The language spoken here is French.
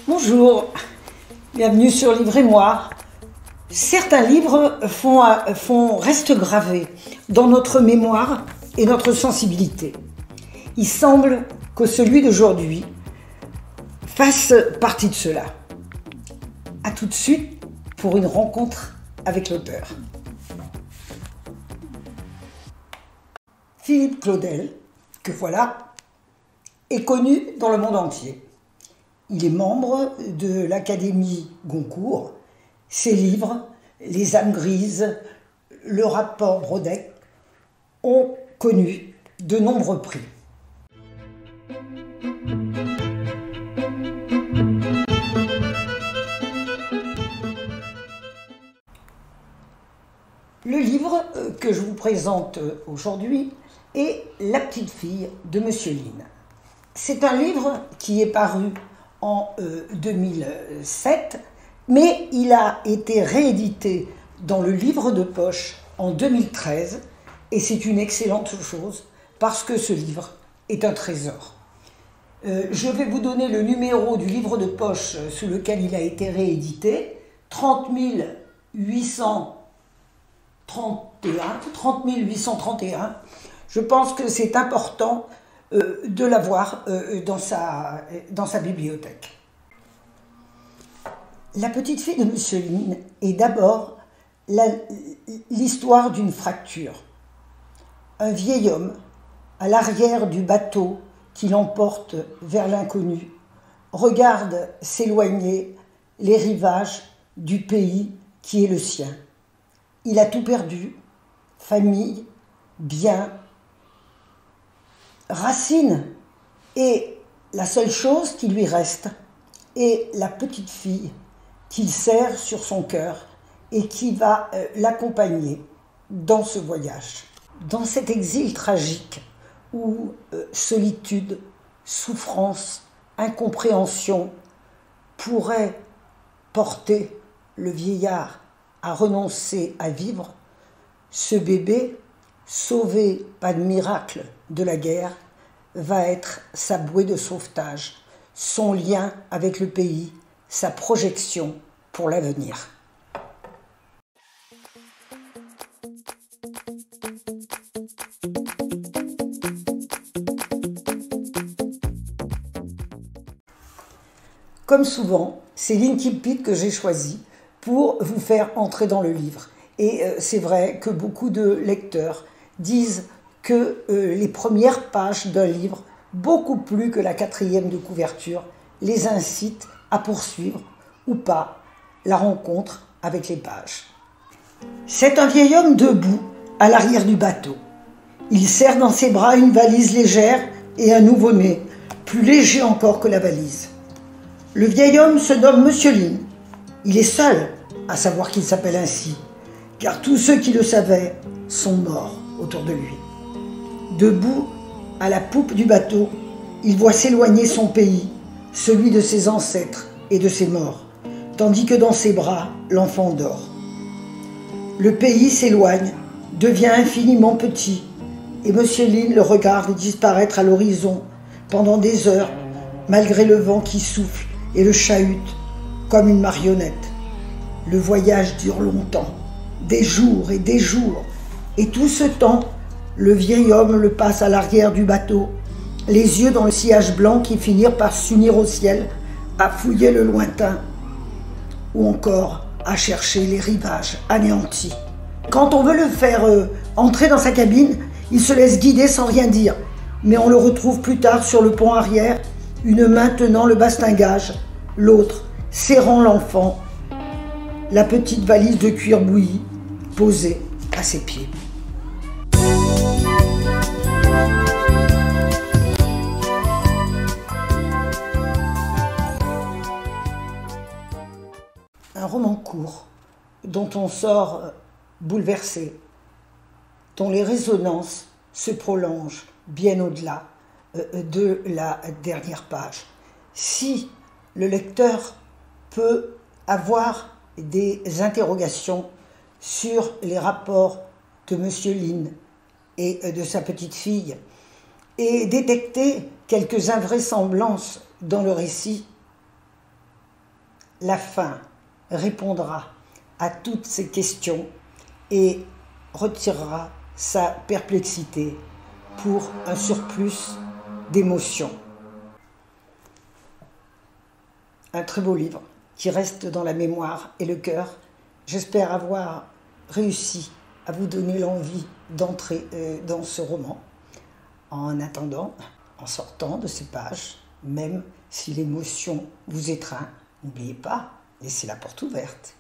Bonjour, bienvenue sur Livre et Moi. Certains livres restent gravés dans notre mémoire et notre sensibilité. Il semble que celui d'aujourd'hui fasse partie de cela. A tout de suite pour une rencontre avec l'auteur. Philippe Claudel, que voilà, est connu dans le monde entier. Il est membre de l'Académie Goncourt. Ses livres, Les âmes grises, le rapport Brodeck, ont connu de nombreux prix. Le livre que je vous présente aujourd'hui est La petite fille de Monsieur Lynn. C'est un livre qui est paru en 2007, mais il a été réédité dans le livre de poche en 2013, et c'est une excellente chose parce que ce livre est un trésor. Je vais vous donner le numéro du livre de poche sous lequel il a été réédité, 30 831. Je pense que c'est important de l'avoir dans sa bibliothèque. La petite fille de Monsieur Lynn est d'abord l'histoire d'une fracture. Un vieil homme, à l'arrière du bateau qui l'emporte vers l'inconnu, regarde s'éloigner les rivages du pays qui est le sien. Il a tout perdu, famille, biens, racines, et la seule chose qui lui reste est la petite fille qu'il serre sur son cœur et qui va l'accompagner dans ce voyage. Dans cet exil tragique où solitude, souffrance, incompréhension pourraient porter le vieillard à renoncer à vivre, ce bébé, sauvé pas de miracle de la guerre, va être sa bouée de sauvetage, son lien avec le pays, sa projection pour l'avenir. Comme souvent, c'est l'incipit que j'ai choisi pour vous faire entrer dans le livre. Et c'est vrai que beaucoup de lecteurs disent que les premières pages d'un livre, beaucoup plus que la 4e de couverture, les incitent à poursuivre ou pas la rencontre avec les pages. C'est un vieil homme debout à l'arrière du bateau. Il serre dans ses bras une valise légère et un nouveau-né, plus léger encore que la valise. Le vieil homme se nomme Monsieur Lynn. Il est seul à savoir qu'il s'appelle ainsi, car tous ceux qui le savaient sont morts autour de lui. Debout, à la poupe du bateau, il voit s'éloigner son pays, celui de ses ancêtres et de ses morts, tandis que dans ses bras, l'enfant dort. Le pays s'éloigne, devient infiniment petit, et Monsieur Lynn le regarde disparaître à l'horizon pendant des heures, malgré le vent qui souffle et le chahute comme une marionnette. Le voyage dure longtemps, des jours, et tout ce temps, le vieil homme le passe à l'arrière du bateau, les yeux dans le sillage blanc qui finirent par s'unir au ciel, à fouiller le lointain, ou encore à chercher les rivages anéantis. Quand on veut le faire entrer dans sa cabine, il se laisse guider sans rien dire, mais on le retrouve plus tard sur le pont arrière, une main tenant le bastingage, l'autre serrant l'enfant, la petite valise de cuir bouilli posée à ses pieds. Un roman court dont on sort bouleversé, dont les résonances se prolongent bien au-delà de la dernière page. Si le lecteur peut avoir des interrogations sur les rapports de M. Lin et de sa petite-fille et détecter quelques invraisemblances dans le récit, la fin répondra à toutes ces questions et retirera sa perplexité pour un surplus d'émotion. Un très beau livre qui reste dans la mémoire et le cœur. J'espère avoir réussi à vous donner l'envie d'entrer dans ce roman. En attendant, en sortant de ces pages, même si l'émotion vous étreint, n'oubliez pas, laissez la porte ouverte.